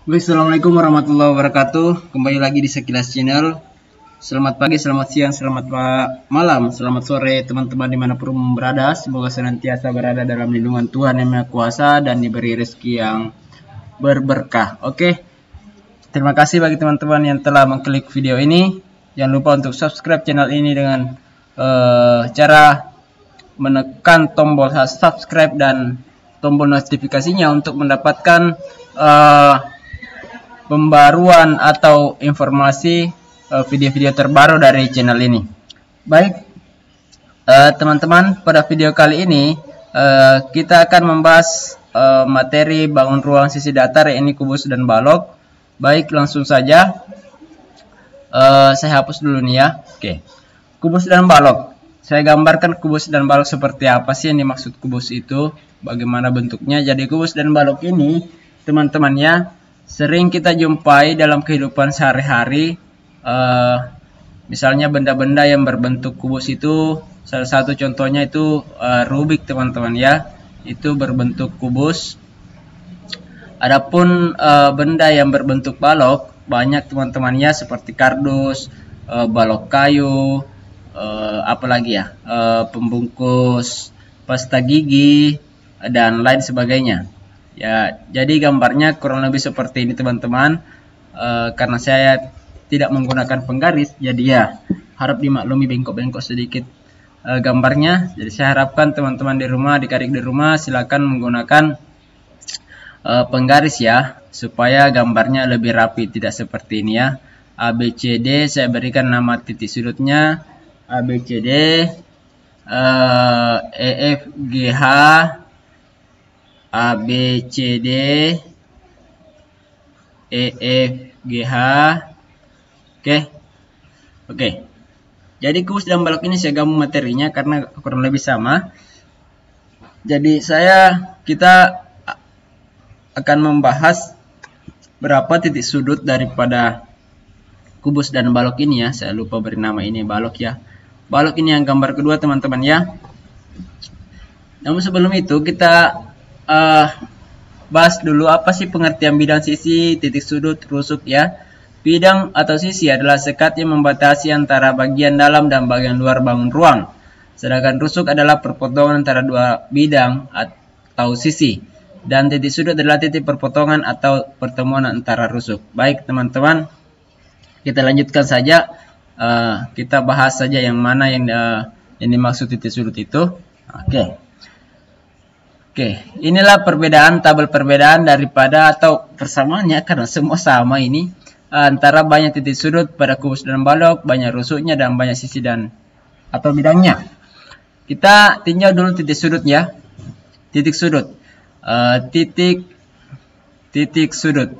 Assalamualaikum warahmatullahi wabarakatuh. Kembali lagi di Sekilas Channel. Selamat pagi, selamat siang, selamat malam, selamat sore teman-teman dimanapun berada. Semoga senantiasa berada dalam lindungan Tuhan Yang Maha Kuasa dan diberi rezeki yang berberkah. Oke, terima kasih bagi teman-teman yang telah mengklik video ini. Jangan lupa untuk subscribe channel ini dengan cara menekan tombol subscribe dan tombol notifikasinya untuk mendapatkan pembaruan atau informasi video-video terbaru dari channel ini. Baik, teman-teman, pada video kali ini kita akan membahas materi bangun ruang sisi datar, ini kubus dan balok. Baik, langsung saja. Saya hapus dulu nih ya. Oke, kubus dan balok. Saya gambarkan kubus dan balok seperti apa sih yang dimaksud kubus itu, bagaimana bentuknya. Jadi kubus dan balok ini, teman-teman ya, sering kita jumpai dalam kehidupan sehari-hari. Misalnya benda-benda yang berbentuk kubus itu, salah satu contohnya itu Rubik, teman-teman ya, itu berbentuk kubus. Adapun benda yang berbentuk balok banyak, teman-teman ya, seperti kardus, balok kayu, apalagi ya, pembungkus pasta gigi dan lain sebagainya. Ya, jadi gambarnya kurang lebih seperti ini, teman-teman. Karena saya tidak menggunakan penggaris, jadi ya harap dimaklumi bengkok-bengkok sedikit gambarnya. Jadi saya harapkan teman-teman di rumah, adik-adik di rumah, silakan menggunakan penggaris ya, supaya gambarnya lebih rapi, tidak seperti ini ya. ABCD, saya berikan nama titik sudutnya ABCD, EFGH, ABCD, EFGH. Oke. Jadi kubus dan balok ini saya gabung materinya karena kurang lebih sama. Jadi kita akan membahas berapa titik sudut daripada kubus dan balok ini ya. Saya lupa beri nama ini balok ya. Balok ini yang gambar kedua, teman-teman ya. Namun sebelum itu kita bahas dulu apa sih pengertian bidang, sisi, titik sudut, rusuk ya. Bidang atau sisi adalah sekat yang membatasi antara bagian dalam dan bagian luar bangun ruang. Sedangkan rusuk adalah perpotongan antara dua bidang atau sisi. Dan titik sudut adalah titik perpotongan atau pertemuan antara rusuk. Baik, teman-teman, kita lanjutkan saja. Kita bahas saja yang mana yang dimaksud titik sudut itu. Oke, inilah perbedaan, tabel perbedaan daripada atau persamaannya, karena semua sama ini, antara banyak titik sudut pada kubus dan balok, banyak rusuknya, dan banyak sisi dan atau bidangnya. Kita tinjau dulu titik sudutnya. Titik sudut. Titik sudut.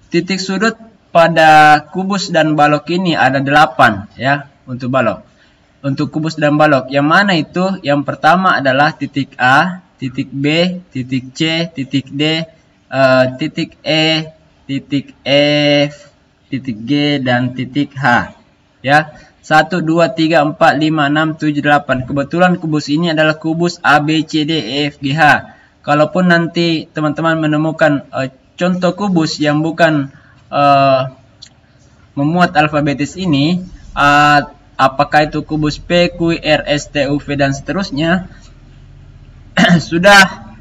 Titik sudut pada kubus dan balok ini ada 8 ya untuk balok. Untuk kubus dan balok, yang mana itu? Yang pertama adalah titik A, titik B, titik C, titik D, titik E, titik F, titik G, dan titik H. Ya, 1, 2, 3, 4, 5, 6, 7, 8. Kebetulan kubus ini adalah kubus A, B, C, D, E, F, G, H. Kalaupun nanti teman-teman menemukan contoh kubus yang bukan memuat alfabetis ini, apakah itu kubus P, Q, R, S, T, U, V, dan seterusnya, sudah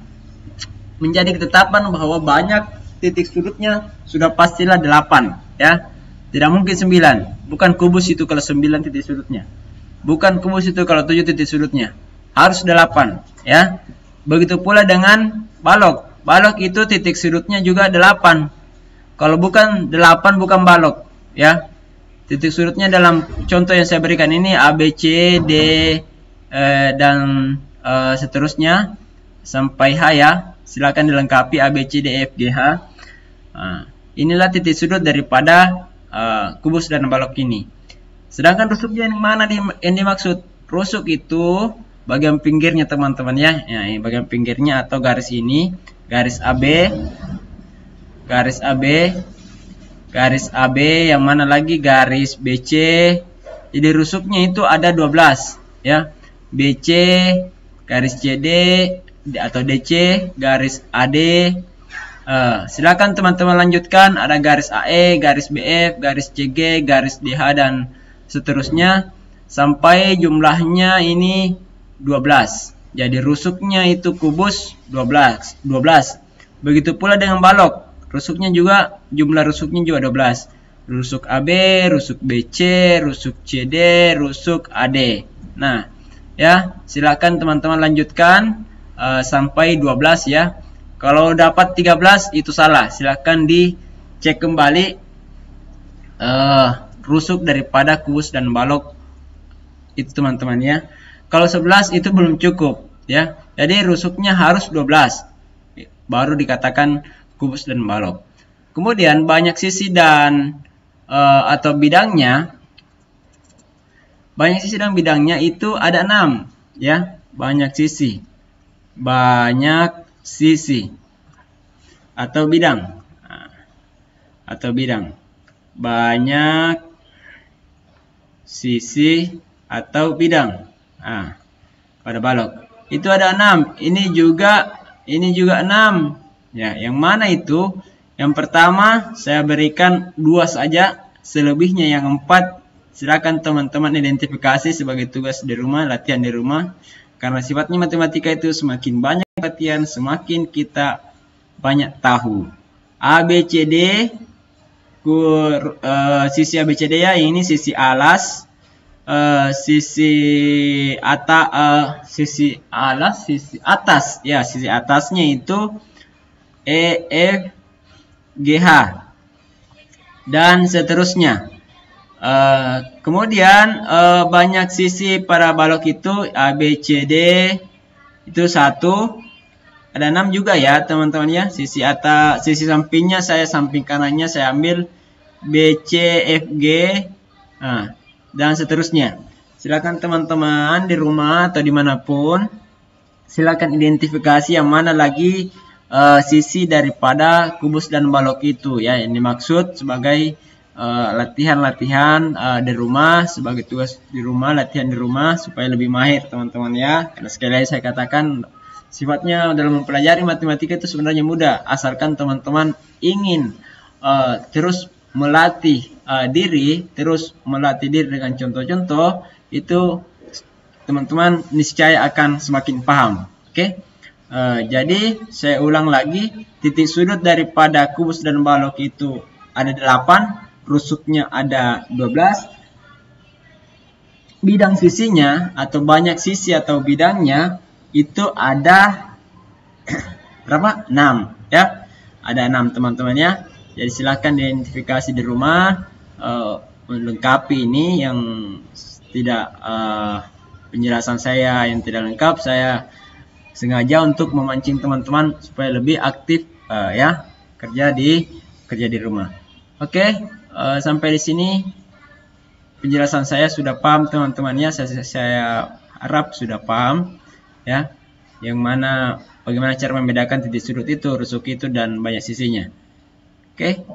menjadi ketetapan bahwa banyak titik sudutnya sudah pastilah 8 ya. Tidak mungkin 9. Bukan kubus itu kalau 9 titik sudutnya. Bukan kubus itu kalau 7 titik sudutnya. Harus 8 ya. Begitu pula dengan balok. Balok itu titik sudutnya juga 8. Kalau bukan 8 bukan balok ya. Titik sudutnya dalam contoh yang saya berikan ini A, B, C, D, dan seterusnya sampai H ya. Silakan dilengkapi A, B, C, D, E, F, G, H. Inilah titik sudut daripada kubus dan balok ini. Sedangkan rusuknya yang mana yang dimaksud? Rusuk itu bagian pinggirnya, teman-teman ya. Ini bagian pinggirnya atau garis ini, garis AB, garis AB, garis AB, yang mana lagi garis BC. Jadi rusuknya itu ada 12 ya. BC, garis CD atau DC, garis AD, Silakan teman-teman lanjutkan. Ada garis AE, garis BF, garis CG, garis DH, dan seterusnya sampai jumlahnya ini 12. Jadi rusuknya itu kubus 12. Begitu pula dengan balok. Rusuknya juga, jumlah rusuknya juga 12. Rusuk AB, rusuk BC, rusuk CD, rusuk AD. Nah, ya, silakan teman-teman lanjutkan sampai 12 ya. Kalau dapat 13 itu salah. Silakan dicek kembali rusuk daripada kubus dan balok itu teman-teman ya. Kalau 11 itu belum cukup ya. Jadi rusuknya harus 12 baru dikatakan kubus dan balok. Kemudian banyak sisi dan atau bidangnya. Banyak sisi dan bidangnya itu ada 6 ya. Banyak sisi. Banyak sisi atau bidang. Banyak sisi atau bidang. Pada balok itu ada 6. Ini juga 6 ya. Yang mana itu? Yang pertama saya berikan 2 saja, selebihnya yang 4 silakan teman-teman identifikasi sebagai tugas di rumah, latihan di rumah. Karena sifatnya matematika itu semakin banyak latihan semakin kita banyak tahu. ABCD, sisi ABCD ya, ini sisi alas, sisi atas ya, sisi atasnya itu EFGH dan seterusnya. Kemudian banyak sisi pada balok itu ABCD itu 1. Ada 6 juga ya teman-teman ya. Sisi atas, sisi sampingnya samping kanannya saya ambil BCFG dan seterusnya. Silakan teman-teman di rumah atau dimanapun, silakan identifikasi yang mana lagi sisi daripada kubus dan balok itu ya. Ini maksud sebagai latihan-latihan di rumah, sebagai tugas di rumah, latihan di rumah supaya lebih mahir teman-teman ya. Karena sekali lagi saya katakan sifatnya dalam mempelajari matematika itu sebenarnya mudah, asalkan teman-teman ingin terus melatih diri dengan contoh-contoh, itu teman-teman niscaya akan semakin paham. Oke? Jadi saya ulang lagi, titik sudut daripada kubus dan balok itu ada 8, rusuknya ada 12, bidang sisinya atau banyak sisi atau bidangnya itu ada berapa? 6 ya. Ada 6 teman-teman ya. Jadi silakan identifikasi di rumah, melengkapi ini yang tidak penjelasan saya yang tidak lengkap, saya sengaja untuk memancing teman-teman supaya lebih aktif ya kerja di rumah. Oke, sampai di sini penjelasan saya sudah paham teman-teman ya. Saya harap sudah paham ya, yang mana bagaimana cara membedakan titik sudut itu, rusuk itu, dan banyak sisinya. Oke,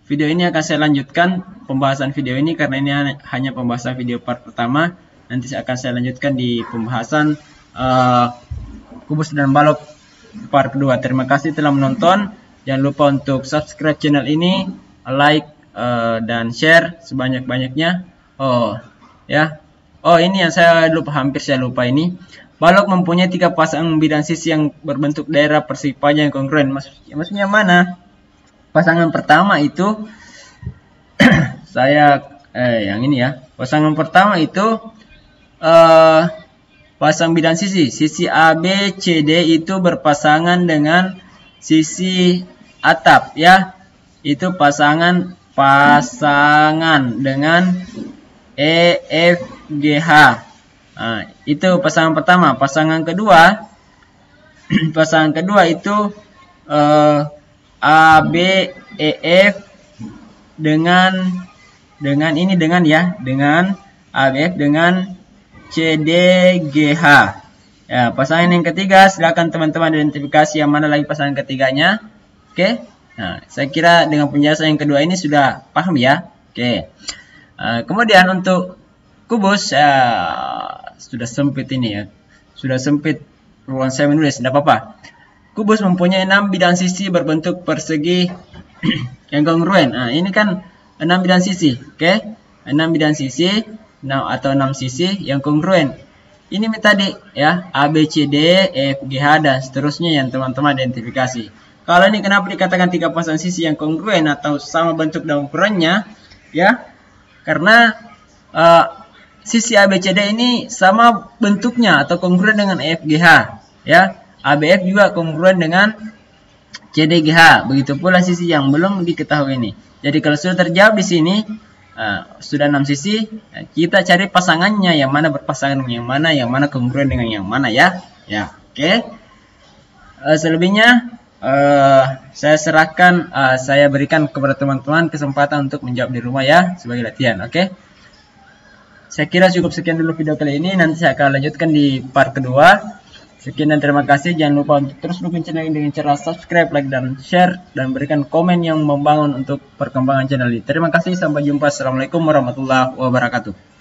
video ini akan saya lanjutkan pembahasan video ini karena ini hanya pembahasan video part pertama. Nanti akan saya lanjutkan di pembahasan kubus dan balok part kedua. Terima kasih telah menonton. Jangan lupa untuk subscribe channel ini, like dan share sebanyak-banyaknya. Ini yang hampir saya lupa ini. Balok mempunyai 3 pasang bidang sisi yang berbentuk daerah persegi panjang yang kongruen. Maksudnya mana? Pasangan pertama itu yang ini ya. Pasangan pertama itu pasang bidang sisi ABCD itu berpasangan dengan sisi atap ya. Itu pasangan dengan EFGH. Itu pasangan pertama. Pasangan kedua itu ABEF dengan ABF dengan CDGH. Ya, pasangan yang ketiga, silakan teman-teman identifikasi yang mana lagi pasangan ketiganya. Oke. Nah, saya kira dengan penjelasan yang kedua ini sudah paham ya. Oke. Kemudian untuk kubus sudah sempit ini ya. Sudah sempit ruang saya menulis, tidak apa-apa. kubus mempunyai 6 bidang sisi berbentuk persegi yang kongruen. Nah, ini kan 6 bidang sisi, oke? 6 bidang sisi atau 6 sisi yang kongruen. Ini tadi ya, A, B, C, D, E, F, G, H dan seterusnya yang teman-teman identifikasi. Kalau ini kenapa dikatakan 3 pasang sisi yang kongruen atau sama bentuk dan ukurannya? Ya, karena sisi A, B, C, D ini sama bentuknya atau kongruen dengan E, F, G, H. Ya, A, B, F juga kongruen dengan C, D, G, H. Begitu pula sisi yang belum diketahui ini. Jadi kalau sudah terjawab di sini, sudah 6 sisi, kita cari pasangannya, yang mana berpasangan dengan yang mana kongruen dengan yang mana ya. Ya, oke. Selebihnya saya berikan kepada teman-teman kesempatan untuk menjawab di rumah ya, sebagai latihan, oke. Saya kira cukup sekian dulu video kali ini, nanti saya akan lanjutkan di part kedua. Sekian dan terima kasih. Jangan lupa untuk terus dukung channel ini dengan cara subscribe, like, dan share, dan berikan komen yang membangun untuk perkembangan channel ini. Terima kasih, sampai jumpa. Assalamualaikum warahmatullahi wabarakatuh.